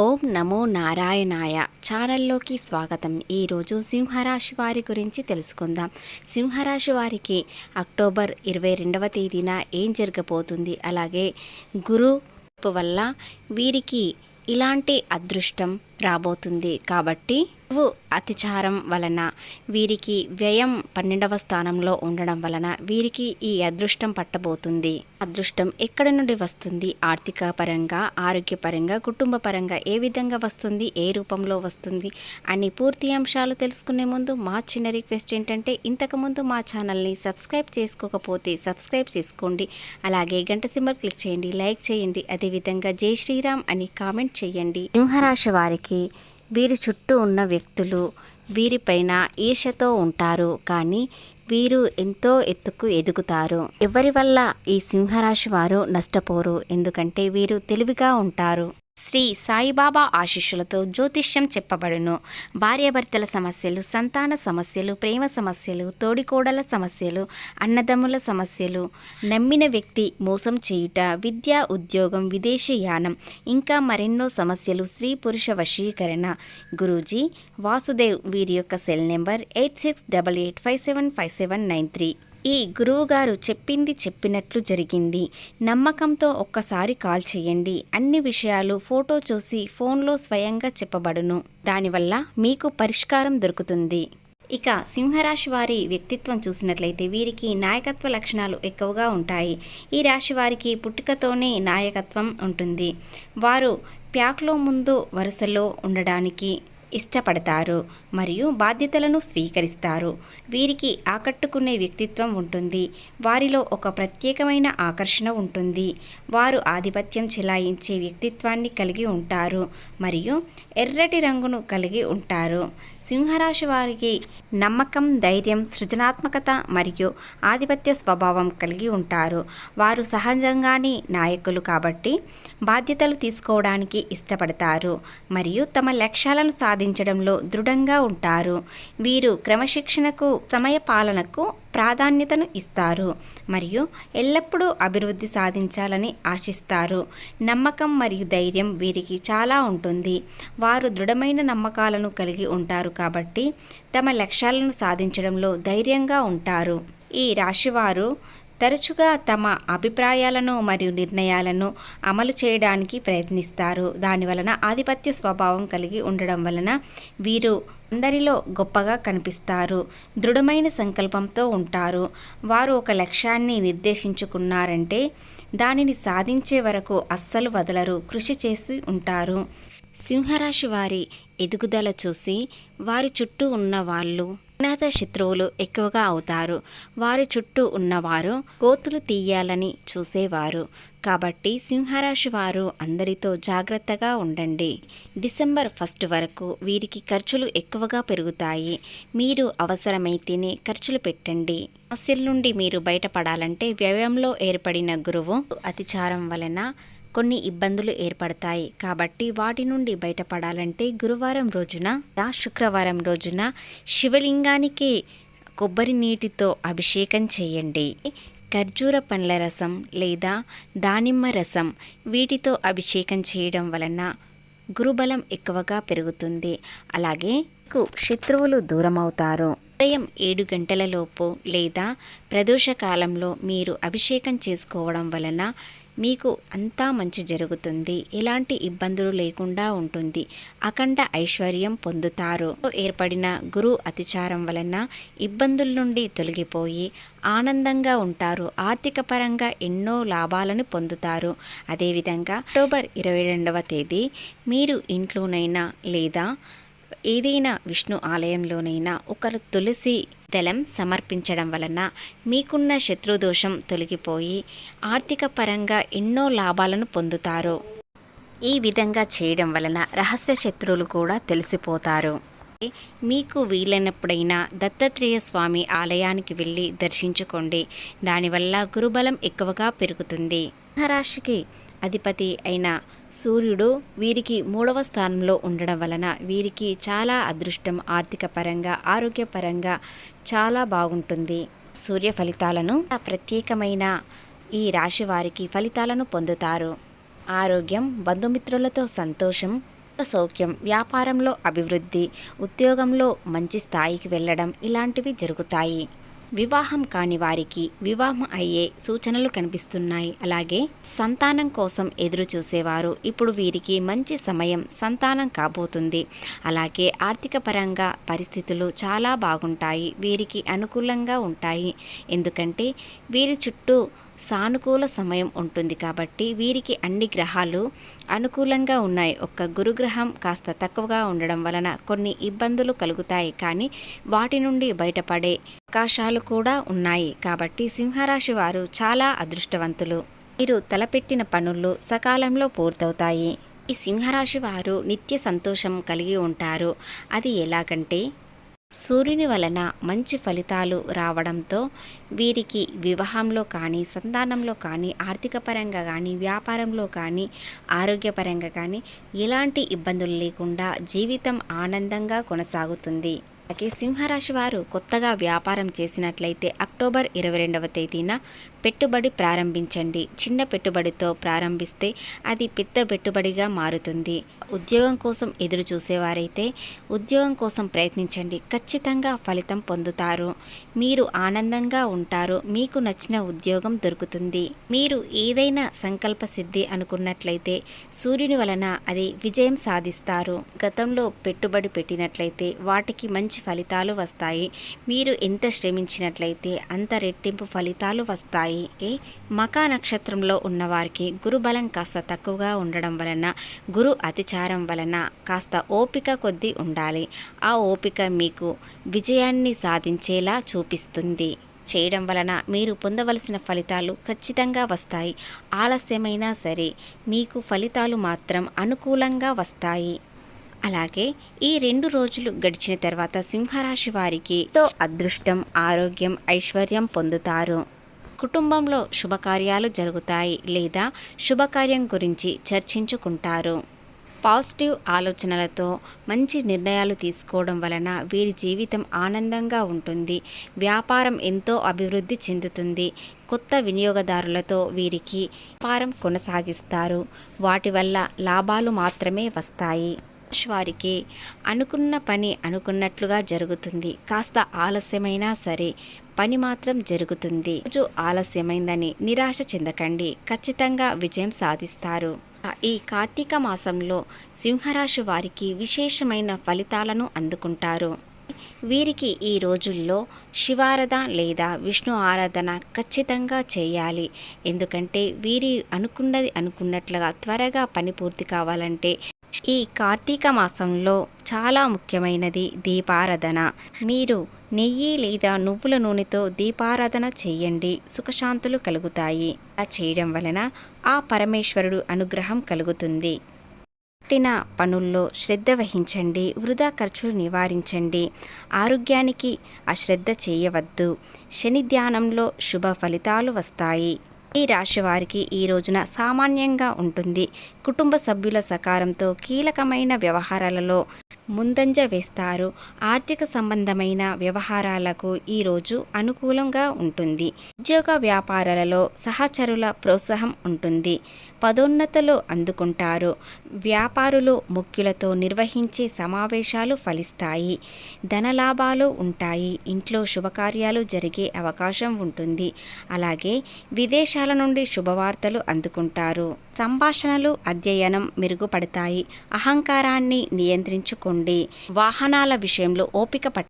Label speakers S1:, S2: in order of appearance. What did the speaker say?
S1: ఓం నమో నారాయణాయ ఛానల్లోకి స్వాగతం. ఈరోజు సింహరాశి వారి గురించి తెలుసుకుందాం. సింహరాశి వారికి అక్టోబర్ 22వ తేదీన ఏం జరగబోతుంది, అలాగే గురు వల్ల వీరికి ఇలాంటి అదృష్టం రాబోతుంది. కాబట్టి అతిచారం వలన వీరికి వ్యయం 12వ స్థానంలో ఉండడం వలన వీరికి ఈ అదృష్టం పట్టబోతుంది. అదృష్టం ఎక్కడి నుండి వస్తుంది, ఆర్థిక పరంగా, ఆరోగ్యపరంగా, కుటుంబ పరంగా ఏ విధంగా వస్తుంది, ఏ రూపంలో వస్తుంది అని పూర్తి అంశాలు తెలుసుకునే ముందు మా చిన్న రిక్వెస్ట్ ఏంటంటే, ఇంతకుముందు మా ఛానల్ని సబ్స్క్రైబ్ చేసుకోకపోతే సబ్స్క్రైబ్ చేసుకోండి. అలాగే గంట సింబల్ క్లిక్ చేయండి, లైక్ చేయండి, అదేవిధంగా జై శ్రీరామ్ అని కామెంట్ చేయండి. సింహరాశి వారికి వీరి చుట్టూ ఉన్న వ్యక్తులు వీరిపైన ఈర్ష్యతో ఉంటారు, కానీ వీరు ఎంతో ఎత్తుకు ఎదుగుతారు. ఎవరి వల్ల ఈ సింహరాశి వారు నష్టపోరు, ఎందుకంటే వీరు తెలివిగా ఉంటారు. శ్రీ సాయిబాబా ఆశీస్సులతో జ్యోతిష్యం చెప్పబడును. భార్యాభర్తల సమస్యలు, సంతాన సమస్యలు, ప్రేమ సమస్యలు, తోడికోడల సమస్యలు, అన్నదమ్ముల సమస్యలు, నమ్మిన వ్యక్తి మోసం చేయుట, విద్య, ఉద్యోగం, విదేశీయానం, ఇంకా మరెన్నో సమస్యలు, స్త్రీ పురుష వశీకరణ. గురూజీ వాసుదేవ్ వీరి యొక్క సెల్ నెంబర్ 8688575793. ఈ గురువుగారు చెప్పింది చెప్పినట్లు జరిగింది. నమ్మకంతో ఒక్కసారి కాల్ చేయండి. అన్ని విషయాలు ఫోటో చూసి ఫోన్లో స్వయంగా చెప్పబడును. దానివల్ల మీకు పరిష్కారం దొరుకుతుంది. ఇక సింహరాశి వారి వ్యక్తిత్వం చూసినట్లయితే వీరికి నాయకత్వ లక్షణాలు ఎక్కువగా ఉంటాయి. ఈ రాశి వారికి పుట్టుకతోనే నాయకత్వం ఉంటుంది. వారు ప్యాక్లో ముందు వరుసలో ఉండడానికి ఇష్టపడతారు మరియు బాధ్యతలను స్వీకరిస్తారు. వీరికి ఆకట్టుకునే వ్యక్తిత్వం ఉంటుంది. వారిలో ఒక ప్రత్యేకమైన ఆకర్షణ ఉంటుంది. వారు ఆధిపత్యం చెలాయించే వ్యక్తిత్వాన్ని కలిగి ఉంటారు మరియు ఎర్రటి రంగును కలిగి ఉంటారు. సింహరాశి వారికి నమ్మకం, ధైర్యం, సృజనాత్మకత మరియు ఆధిపత్య స్వభావం కలిగి ఉంటారు. వారు సహజంగానే నాయకులు కాబట్టి బాధ్యతలు తీసుకోవడానికి ఇష్టపడతారు మరియు తమ లక్ష్యాలను సాధించడంలో దృఢంగా ఉంటారు. వీరు క్రమశిక్షణకు, సమయపాలనకు ప్రాధాన్యతను ఇస్తారు మరియు ఎల్లప్పుడూ అభివృద్ధి సాధించాలని ఆశిస్తారు. నమ్మకం మరియు ధైర్యం వీరికి చాలా ఉంటుంది. వారు దృఢమైన నమ్మకాలను కలిగి ఉంటారు కాబట్టి తమ లక్ష్యాలను సాధించడంలో ధైర్యంగా ఉంటారు. ఈ రాశివారు తరచుగా తమ అభిప్రాయాలను మరియు నిర్ణయాలను అమలు చేయడానికి ప్రయత్నిస్తారు. దానివలన ఆధిపత్య స్వభావం కలిగి ఉండడం వలన వీరు అందరిలో గొప్పగా కనిపిస్తారు. దృఢమైన సంకల్పంతో ఉంటారు. వారు ఒక లక్ష్యాన్ని నిర్దేశించుకున్నారంటే దానిని సాధించే వరకు అస్సలు వదలరు, కృషి చేసి ఉంటారు. సింహరాశి వారి ఎదుగుదల చూసి వారి చుట్టూ ఉన్న వాళ్ళు అజ్ఞాత శత్రువులు ఎక్కువగా అవుతారు. వారి చుట్టూ ఉన్నవారు కోతులు తీయాలని చూసేవారు. కాబట్టి సింహరాశి వారు అందరితో జాగ్రత్తగా ఉండండి. డిసెంబర్ 1 వరకు వీరికి ఖర్చులు ఎక్కువగా పెరుగుతాయి. మీరు అవసరమైతేనే ఖర్చులు పెట్టండి. సమస్యల నుండి మీరు బయటపడాలంటే వ్యయంలో ఏర్పడిన గురువు అతిచారం వలన కొన్ని ఇబ్బందులు ఏర్పడతాయి. కాబట్టి వాటి నుండి బయటపడాలంటే గురువారం రోజున, శుక్రవారం రోజున శివలింగానికి కొబ్బరి నీటితో అభిషేకం చేయండి. ఖర్జూర పండ్ల రసం లేదా దానిమ్మ రసం వీటితో అభిషేకం చేయడం వలన గురుబలం ఎక్కువగా పెరుగుతుంది. అలాగే శత్రువులు దూరమవుతారు. ఉదయం 7 గంటలలోపు లేదా ప్రదోష కాలంలో మీరు అభిషేకం చేసుకోవడం వలన మీకు అంతా మంచి జరుగుతుంది. ఎలాంటి ఇబ్బందులు లేకుండా ఉంటుంది. అఖండ ఐశ్వర్యం పొందుతారు. ఏర్పడిన గురు అతిచారం వలన ఇబ్బందుల నుండి తొలగిపోయి ఆనందంగా ఉంటారు. ఆర్థిక పరంగా ఎన్నో లాభాలను పొందుతారు. అదేవిధంగా అక్టోబర్ 22వ తేదీ మీరు ఇంట్లోనైనా లేదా ఏదైనా విష్ణు ఆలయంలోనైనా ఒక తులసి దళం సమర్పించడం వలన మీకున్న శత్రుదోషం తొలగిపోయి ఆర్థిక పరంగా ఎన్నో లాభాలను పొందుతారు. ఈ విధంగా చేయడం వలన రహస్య శత్రువులు కూడా తెలిసిపోతారు. మీకు వీలైనప్పుడైనా దత్తాత్రేయ స్వామి ఆలయానికి వెళ్ళి దర్శించుకోండి. దానివల్ల గురుబలం ఎక్కువగా పెరుగుతుంది. సింహరాశికి అధిపతి అయిన సూర్యుడు వీరికి 3వ స్థానంలో ఉండడం వలన వీరికి చాలా అదృష్టం, ఆర్థిక పరంగా, ఆరోగ్యపరంగా చాలా బాగుంటుంది. సూర్య ఫలితాలను ప్రత్యేకమైన ఈ రాశి వారికి ఫలితాలను పొందుతారు. ఆరోగ్యం, బంధుమిత్రులతో సంతోషం, సౌఖ్యం, వ్యాపారంలో అభివృద్ధి, ఉద్యోగంలో మంచి స్థాయికి వెళ్ళడం ఇలాంటివి జరుగుతాయి. వివాహం కాని వారికి వివాహం అయ్యే సూచనలు కనిపిస్తున్నాయి. అలాగే సంతానం కోసం ఎదురు చూసేవారు ఇప్పుడు వీరికి మంచి సమయం, సంతానం కాబోతుంది. అలాగే ఆర్థిక పరంగా పరిస్థితులు చాలా బాగుంటాయి, వీరికి అనుకూలంగా ఉంటాయి. ఎందుకంటే వీరి చుట్టూ సానుకూల సమయం ఉంటుంది కాబట్టి వీరికి అన్ని గ్రహాలు అనుకూలంగా ఉన్నాయి. ఒక్క గురుగ్రహం కాస్త తక్కువగా ఉండడం వలన కొన్ని ఇబ్బందులు కలుగుతాయి, కానీ వాటి నుండి బయటపడే అవకాశాలు కూడా ఉన్నాయి. కాబట్టి సింహరాశి వారు చాలా అదృష్టవంతులు. మీరు తలపెట్టిన పనులు సకాలంలో పూర్తవుతాయి. ఈ సింహరాశి వారు నిత్య సంతోషం కలిగి ఉంటారు. అది ఎలాగంటే సూర్యుని వలన మంచి ఫలితాలు రావడంతో వీరికి వివాహంలో కానీ, సంతానంలో కానీ, ఆర్థిక పరంగా కానీ, వ్యాపారంలో కానీ, ఆరోగ్యపరంగా కానీ ఎలాంటి ఇబ్బందులు లేకుండా జీవితం ఆనందంగా కొనసాగుతుంది. అలాగే సింహరాశి వారు కొత్తగా వ్యాపారం చేసినట్లయితే అక్టోబర్ 22వ తేదీన పెట్టుబడి ప్రారంభించండి. చిన్న పెట్టుబడితో ప్రారంభిస్తే అది పెద్ద పెట్టుబడిగా మారుతుంది. ఉద్యోగం కోసం ఎదురు చూసేవారైతే ఉద్యోగం కోసం ప్రయత్నించండి, ఖచ్చితంగా ఫలితం పొందుతారు. మీరు ఆనందంగా ఉంటారు, మీకు నచ్చిన ఉద్యోగం దొరుకుతుంది. మీరు ఏదైనా సంకల్ప సిద్ధి అనుకున్నట్లయితే సూర్యుని వలన అది విజయం సాధిస్తారు. గతంలో పెట్టుబడి పెట్టినట్లయితే వాటికి మంచి ఫలితాలు వస్తాయి. మీరు ఎంత శ్రమించినట్లయితే అంత రెట్టింపు ఫలితాలు వస్తాయి. మకా నక్షత్రంలో ఉన్నవారికి గురుబలం కాస్త తక్కువగా ఉండడం వలన, గురు అతిచారం వలన కాస్త ఓపిక కొద్దీ ఉండాలి. ఆ ఓపిక మీకు విజయాన్ని సాధించేలా చూపిస్తుంది. చేయడం వలన మీరు పొందవలసిన ఫలితాలు ఖచ్చితంగా వస్తాయి. ఆలస్యమైనా సరే మీకు ఫలితాలు మాత్రం అనుకూలంగా వస్తాయి. అలాగే ఈ 2 రోజులు గడిచిన తర్వాత సింహరాశి వారికి ఎంతో అదృష్టం, ఆరోగ్యం, ఐశ్వర్యం పొందుతారు. కుటుంబంలో శుభకార్యాలు జరుగుతాయి లేదా శుభకార్యం గురించి చర్చించుకుంటారు. పాజిటివ్ ఆలోచనలతో మంచి నిర్ణయాలు తీసుకోవడం వలన వీరి జీవితం ఆనందంగా ఉంటుంది. వ్యాపారం ఎంతో అభివృద్ధి చెందుతుంది. కొత్త వినియోగదారులతో వీరికి వ్యాపారం కొనసాగిస్తారు. వాటి వల్ల లాభాలు మాత్రమే వస్తాయి. వారికి అనుకున్న పని అనుకున్నట్లుగా జరుగుతుంది. కాస్త ఆలస్యమైనా సరే పని మాత్రం జరుగుతుంది. రోజు ఆలస్యమైందని నిరాశ చెందకండి, ఖచ్చితంగా విజయం సాధిస్తారు. ఈ కార్తీక మాసంలో సింహరాశి వారికి విశేషమైన ఫలితాలను అందుకుంటారు. వీరికి ఈ రోజుల్లో శివారాధన లేదా విష్ణు ఆరాధన ఖచ్చితంగా చేయాలి. ఎందుకంటే వీరి అనుకున్నది అనుకున్నట్లుగా త్వరగా పని పూర్తి కావాలంటే ఈ కార్తీక మాసంలో చాలా ముఖ్యమైనది దీపారాధన. మీరు నెయ్యి లేదా నువ్వుల నూనెతో దీపారాధన చేయండి, సుఖశాంతులు కలుగుతాయి. అలా చేయడం వలన ఆ పరమేశ్వరుడు అనుగ్రహం కలుగుతుంది. పుట్టిన పనుల్లో శ్రద్ధ వహించండి, వృధా ఖర్చులు నివారించండి. ఆరోగ్యానికి అశ్రద్ధ చేయవద్దు. శని ధ్యానంలో శుభ ఫలితాలు వస్తాయి. ఈ రాశి వారికి ఈ రోజున సామాన్యంగా ఉంటుంది. కుటుంబ సభ్యుల సహకారంతో కీలకమైన వ్యవహారాలలో ముందంజ వేస్తారు. ఆర్థిక సంబంధమైన వ్యవహారాలకు ఈరోజు అనుకూలంగా ఉంటుంది. ఉద్యోగ వ్యాపారాలలో సహచరుల ప్రోత్సాహం ఉంటుంది. పదోన్నతులు అందుకుంటారు. వ్యాపారులు ముఖ్యులతో నిర్వహించే సమావేశాలు ఫలిస్తాయి. ధనలాభాలు ఉంటాయి. ఇంట్లో శుభకార్యాలు జరిగే అవకాశం ఉంటుంది. అలాగే విదేశాల నుండి శుభవార్తలు అందుకుంటారు. సంభాషణలు, అధ్యయనం మెరుగుపడతాయి. అహంకారాన్ని నియంత్రించుకోండి. వాహనాల విషయంలో ఓపిక